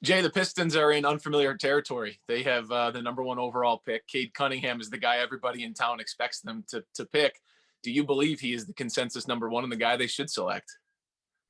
Jay, the Pistons are in unfamiliar territory. They have the number one overall pick. Cade Cunningham is the guy everybody in town expects them to pick. Do you believe he is the consensus number one and the guy they should select?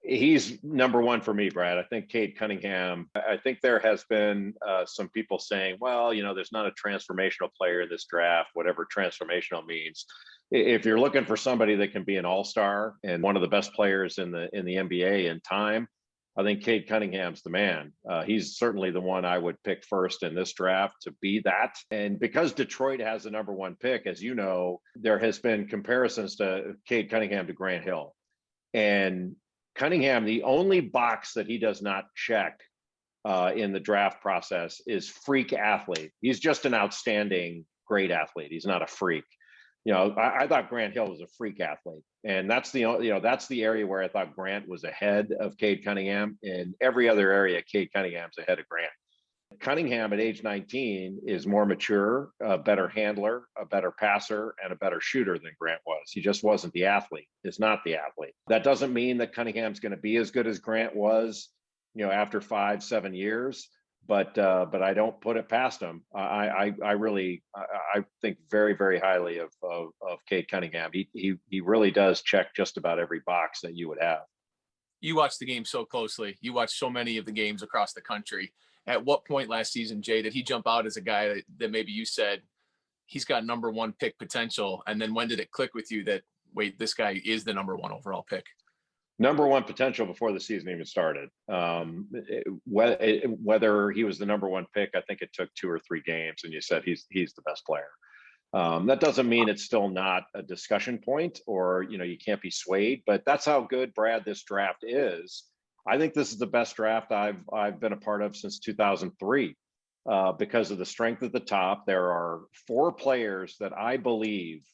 He's number one for me, Brad. I think Cade Cunningham, I think there has been some people saying, well, there's not a transformational player in this draft, whatever transformational means. If you're looking for somebody that can be an all-star and one of the best players in the NBA in time, I think Cade Cunningham's the man. He's certainly the one I would pick first in this draft to be that. And because Detroit has the number one pick, as you know, there has been comparisons to Cade Cunningham to Grant Hill. And Cunningham, the only box that he does not check in the draft process is freak athlete. He's just an outstanding, great athlete. He's not a freak. I thought Grant Hill was a freak athlete, and that's the area where I thought Grant was ahead of Cade Cunningham. In every other area, Cade Cunningham's ahead of Grant. Cunningham at age 19 is more mature, a better handler, a better passer, and a better shooter than Grant was. He just wasn't the athlete. Is not the athlete. That doesn't mean that Cunningham's going to be as good as Grant was, after 5-7 years. But I don't put it past him. I think very, very highly of Cade Cunningham. He really does check just about every box that you would have. You watch the game so closely. You watch so many of the games across the country. At what point last season, Jay, did he jump out as a guy that maybe you said he's got number one pick potential? And then when did it click with you that, wait, this guy is the number one overall pick? Number one potential before the season even started. Whether he was the number one pick, I think it took 2 or 3 games, and you said he's the best player. That doesn't mean it's still not a discussion point, or you can't be swayed. But that's how good, Brad, this draft is. I think this is the best draft I've been a part of since 2003 because of the strength at the top. There are 4 players that I believe,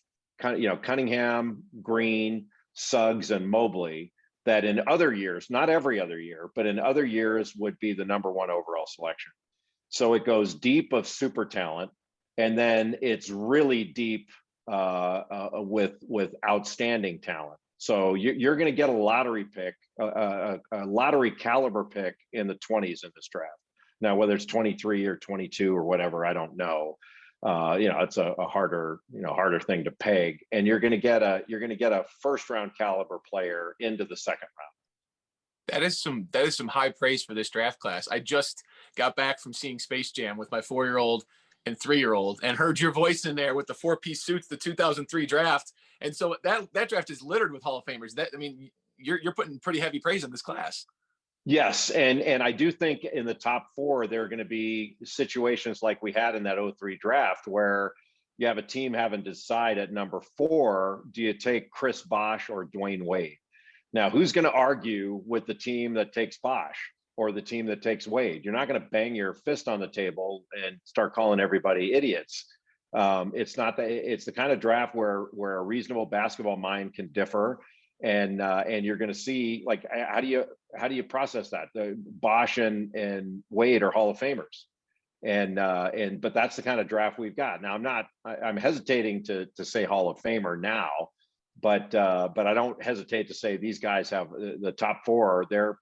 Cunningham, Green, Suggs, and Mobley, that in other years, not every other year, but in other years would be the number one overall selection. So it goes deep of super talent, and then it's really deep with outstanding talent. So you're going to get a lottery pick, a lottery caliber pick in the 20s in this draft. Now, whether it's 23 or 22 or whatever, I don't know. It's a harder thing to peg, and you're going to get a first round caliber player into the second round. That is some high praise for this draft class. I just got back from seeing Space Jam with my 4-year-old and 3-year-old and heard your voice in there with the 4-piece suits, the 2003 draft. And so that draft is littered with Hall of Famers. You're putting pretty heavy praise on this class. Yes, and I do think in the top 4 there are going to be situations like we had in that 03 draft where you have a team having to decide at number 4, do you take Chris Bosh or Dwayne Wade? Now, who's going to argue with the team that takes Bosh or the team that takes Wade? You're not going to bang your fist on the table and start calling everybody idiots. It's the kind of draft where a reasonable basketball mind can differ. And you're going to see, like, how do you process that? The Bosh and Wade are Hall of Famers, but that's the kind of draft we've got now. I'm hesitating to say Hall of Famer now, but I don't hesitate to say these guys have the top 4. They're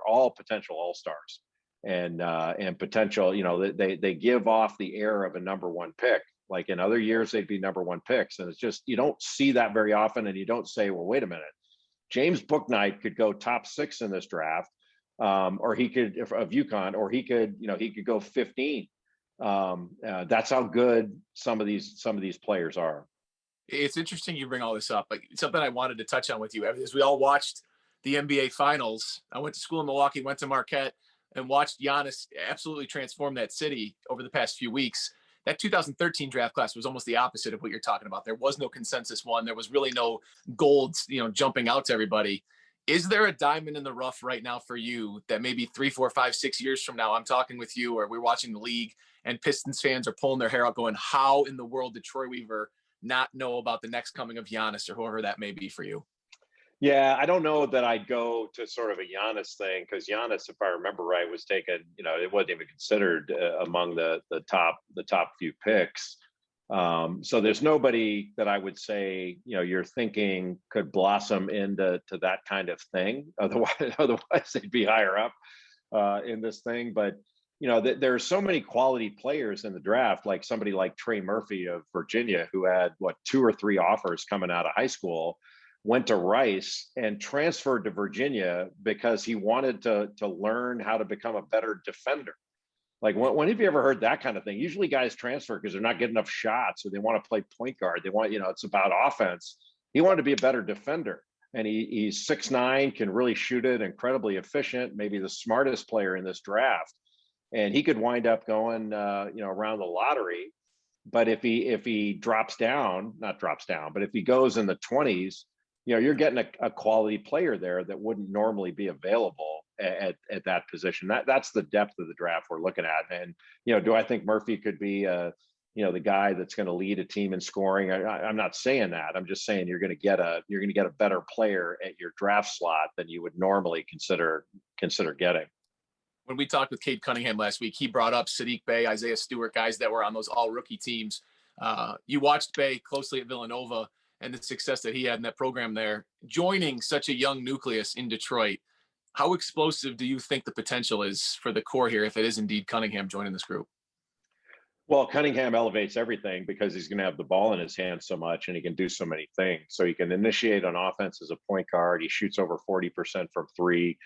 all potential all-stars, and potential. They give off the air of a number one pick. Like in other years, they'd be number one picks. And it's just, you don't see that very often. And you don't say, well, wait a minute, James Bouknight could go top 6 in this draft, or he could, of UConn, or he could go 15. That's how good some of these players are. It's interesting you bring all this up. Like, something I wanted to touch on with you, as we all watched the NBA Finals. I went to school in Milwaukee, went to Marquette, and watched Giannis absolutely transform that city over the past few weeks. That 2013 draft class was almost the opposite of what you're talking about. There was no consensus one. There was really no gold, jumping out to everybody. Is there a diamond in the rough right now for you that maybe 3, 4, 5, 6 years from now, I'm talking with you, or we're watching the league and Pistons fans are pulling their hair out going, how in the world did Troy Weaver not know about the next coming of Giannis, or whoever that may be for you? Yeah, I don't know that I'd go to sort of a Giannis thing, because Giannis, if I remember right, was taken, it wasn't even considered among the top few picks. So there's nobody that I would say, you're thinking could blossom into that kind of thing. Otherwise they'd be higher up. in this thing. But there are so many quality players in the draft, like somebody like Trey Murphy of Virginia, who had 2 or 3 offers coming out of high school, went to Rice and transferred to Virginia because he wanted to learn how to become a better defender. Like, when have you ever heard that kind of thing? Usually guys transfer because they're not getting enough shots, or they want to play point guard. They want, it's about offense. He wanted to be a better defender. And he's 6'9", can really shoot it, incredibly efficient, maybe the smartest player in this draft. And he could wind up going, around the lottery. But if he not drops down, but if he goes in the 20s, you're getting a quality player there that wouldn't normally be available at that position. That's the depth of the draft we're looking at. And, do I think Murphy could be, the guy that's going to lead a team in scoring? I'm not saying that. I'm just saying you're going to get a better player at your draft slot than you would normally consider getting. When we talked with Cade Cunningham last week, he brought up Sadiq Bey, Isaiah Stewart, guys that were on those all rookie teams. You watched Bey closely at Villanova and the success that he had in that program there. Joining such a young nucleus in Detroit, how explosive do you think the potential is for the core here if it is indeed Cunningham joining this group? Well, Cunningham elevates everything because he's going to have the ball in his hands so much, and he can do so many things. So he can initiate on offense as a point guard. He shoots over 40% from 3.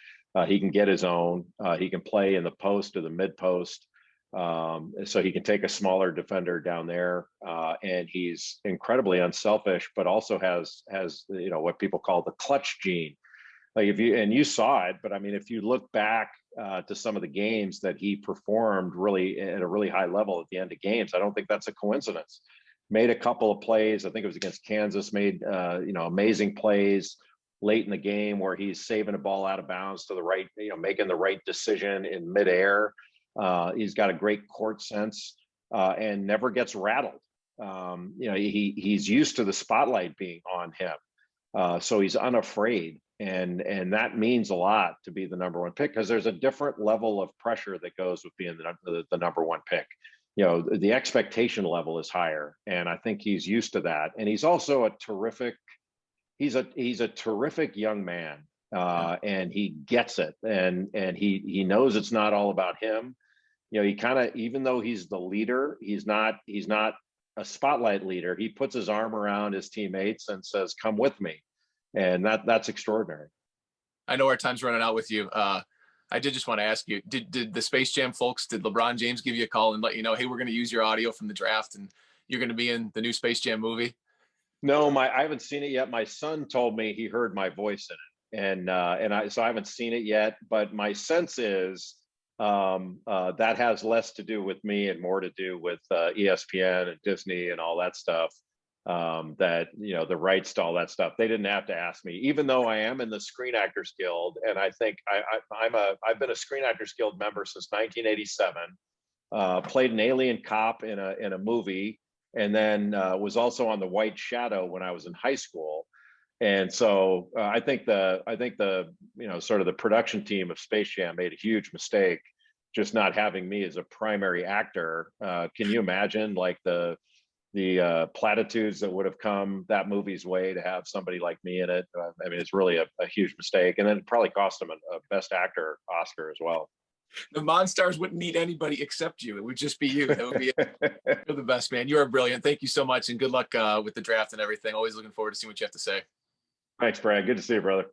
He can get his own. He can play in the post or the mid post. So he can take a smaller defender down there. And he's incredibly unselfish, but also has what people call the clutch gene. Like you saw it, but I mean, if you look back to some of the games that he performed really at a really high level at the end of games, I don't think that's a coincidence. Made a couple of plays. I think it was against Kansas, made amazing plays late in the game where he's saving a ball out of bounds to the right, making the right decision in midair. He's got a great court sense and never gets rattled. He's used to the spotlight being on him. So he's unafraid. And that means a lot to be the number 1 pick, because there's a different level of pressure that goes with being the number 1 pick. The expectation level is higher, and I think he's used to that. And he's also he's a terrific young man, and he gets it, and he knows it's not all about him. He kind of, even though he's the leader, he's not a spotlight leader. He puts his arm around his teammates and says, "Come with me." And that's extraordinary. I know our time's running out with you. I did just want to ask you, did the Space Jam folks, did LeBron James give you a call and let you know, hey, we're going to use your audio from the draft and you're going to be in the new Space Jam movie? No, I haven't seen it yet. My son told me he heard my voice in it, so I haven't seen it yet. But my sense is that has less to do with me and more to do with ESPN and Disney and all that stuff. That the rights to all that stuff, they didn't have to ask me, even though I am in the Screen Actors Guild, and I think I've been a Screen Actors Guild member since 1987. Played an alien cop in a movie, and then was also on The White Shadow when I was in high school. And so I think the sort of the production team of Space Jam made a huge mistake just not having me as a primary actor. Can you imagine like the platitudes that would have come that movie's way to have somebody like me in it? I mean, it's really a huge mistake. And then it probably cost them a Best Actor Oscar as well. The Monstars wouldn't need anybody except you. It would just be you. That would be You're the best, man. You are brilliant. Thank you so much, and good luck with the draft and everything. Always looking forward to seeing what you have to say. Thanks, Brad. Good to see you, brother.